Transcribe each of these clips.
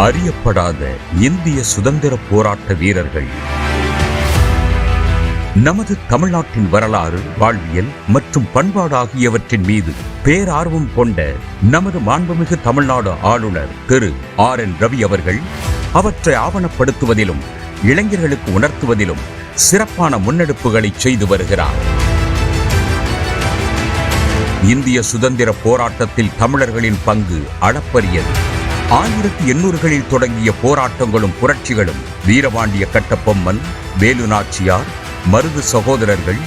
அறியப்படாத இந்திய சுதந்திர போராட்ட வீரர்கள். நமது தமிழ்நாட்டின் வரலாறு, வாழ்வியல் மற்றும் பண்பாடு ஆகியவற்றின் மீது பேரார்வம் கொண்ட நமது மாண்புமிகு தமிழ்நாடு ஆளுநர் திரு RN ரவி அவர்கள் அவற்றை ஆவணப்படுத்துவதிலும் இளைஞர்களுக்கு உணர்த்துவதிலும் சிறப்பான முன்னெடுப்புகளை செய்து வருகிறார். இந்திய சுதந்திர போராட்டத்தில் தமிழர்களின் பங்கு அளப்பரியது. 1800களில் தொடங்கிய போராட்டங்களும் புரட்சிகளும் வீரபாண்டிய கட்டபொம்மன், வேலு நாச்சியார், மருது சகோதரர்கள்,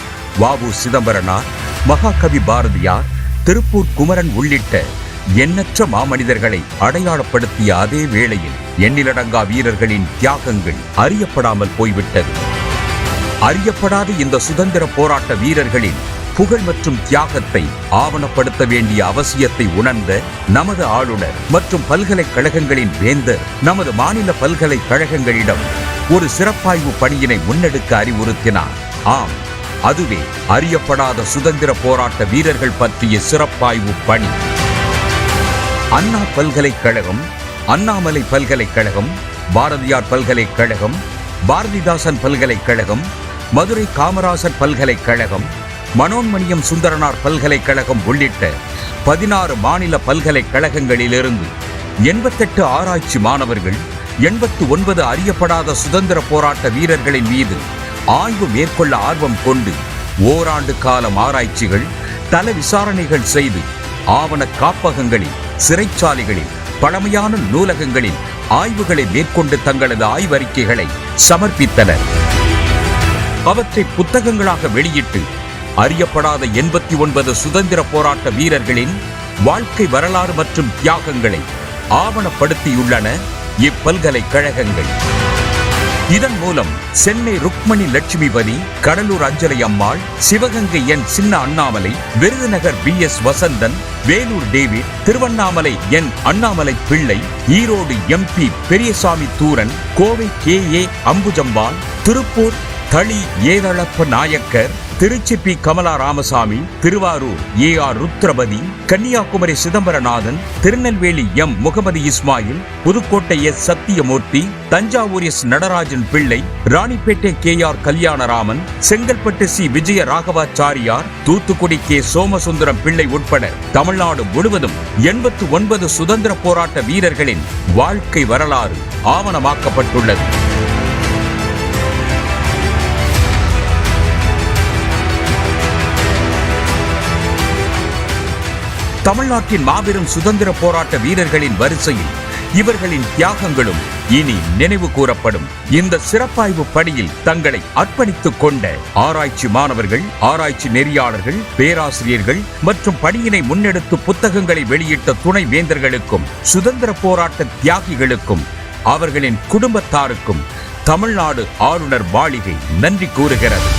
வ.உ. சிதம்பரனார், மகாகவி பாரதியார், திருப்பூர் குமரன் உள்ளிட்ட எண்ணற்ற மாமனிதர்களை அடையாளப்படுத்திய அதே வேளையில் எண்ணிலடங்கா வீரர்களின் தியாகங்கள் அறியப்படாமல் போய்விட்டது. அறியப்படாத இந்த சுதந்திர போராட்ட வீரர்களின் புகழ் மற்றும் தியாகத்தை ஆவணப்படுத்த வேண்டிய அவசியத்தை உணர்ந்த நமது ஆளுநர் மற்றும் பல்கலைக்கழகங்களின் வேந்தர் நமது மாநில பல்கலைக்கழகங்களிடம் ஒரு சிறப்பாய்வு பணியினை முன்னெடுக்க அறிவுறுத்தினார். ஆம், அதுவே அறியப்படாத சுதந்திர போராட்ட வீரர்கள் பற்றிய சிறப்பாய்வு பணி. அண்ணா பல்கலைக்கழகம், அண்ணாமலை பல்கலைக்கழகம், பாரதியார் பல்கலைக்கழகம், பாரதிதாசன் பல்கலைக்கழகம், மதுரை காமராசர் பல்கலைக்கழகம், மனோன்மணியம் சுந்தரனார் பல்கலைக்கழகம் உள்ளிட்ட 16 மாநில பல்கலைக்கழகங்களிலிருந்து 88 ஆராய்ச்சி மாணவர்கள் 89 அறியப்படாத சுதந்திர போராட்ட வீரர்களின் மீது ஆய்வு மேற்கொள்ள ஆர்வம் கொண்டு ஓராண்டு காலம் ஆராய்ச்சிகள், தல விசாரணைகள் செய்து ஆவண காப்பகங்களில், சிறைச்சாலைகளில், பழமையான நூலகங்களில் ஆய்வுகளை மேற்கொண்டு தங்களது ஆய்வறிக்கைகளை சமர்ப்பித்தனர். அவற்றை புத்தகங்களாக வெளியிட்டு அறியப்படாத 89 சுதந்திர போராட்ட வீரர்களின் வாழ்க்கை வரலாறு மற்றும் தியாகங்களை ஆவணப்படுத்தியுள்ளன இப்பல்கலைக்கழகங்கள். இதன் மூலம் சென்னை ருக்மணி லட்சுமிபதி, கடலூர் அஞ்சலை அம்மாள், சிவகங்கை என் சின்ன அண்ணாமலை, விருதுநகர் BS வசந்தன், வேலூர் டேவிட், திருவண்ணாமலை என் அண்ணாமலை பிள்ளை, Erode MP Periyasamy Thooran, Kovai KA அம்புஜம்பால், Tiruppur Thali ஏதளப்ப Nayakkar, Trichy P Kamala Ramasamy, Thiruvarur AR Rudrapathi, Kanyakumari Chidambaranathan, Tirunelveli M Mohammed Ismail, Pudukkottai S Sathyamoorthy, Thanjavur S Natarajan பிள்ளை, Ranipet KR Kalyanaraman, Chengalpattu C Vijaya Raghavachariar, Thoothukudi K Somasundaram பிள்ளை உட்பட தமிழ்நாடு முழுவதும் 89 சுதந்திர போராட்ட வீரர்களின் வாழ்க்கை வரலாறு ஆவணமாக்கப்பட்டுள்ளது. தமிழ்நாட்டின் மாபெரும் சுதந்திர போராட்ட வீரர்களின் வரிசையில் இவர்களின் தியாகங்களும் இனி நினைவு கூறப்படும். இந்த சிறப்பாய்வு பணியில் தங்களை அர்ப்பணித்துக் கொண்ட ஆராய்ச்சி மாணவர்கள், ஆராய்ச்சி நெறியாளர்கள், பேராசிரியர்கள் மற்றும் பணியினை முன்னெடுத்து புத்தகங்களை வெளியிட்ட துணை வேந்தர்களுக்கும், சுதந்திர போராட்ட தியாகிகளுக்கும், அவர்களின் குடும்பத்தாருக்கும் தமிழ்நாடு ஆளுநர் மாளிகை நன்றி கூறுகிறது.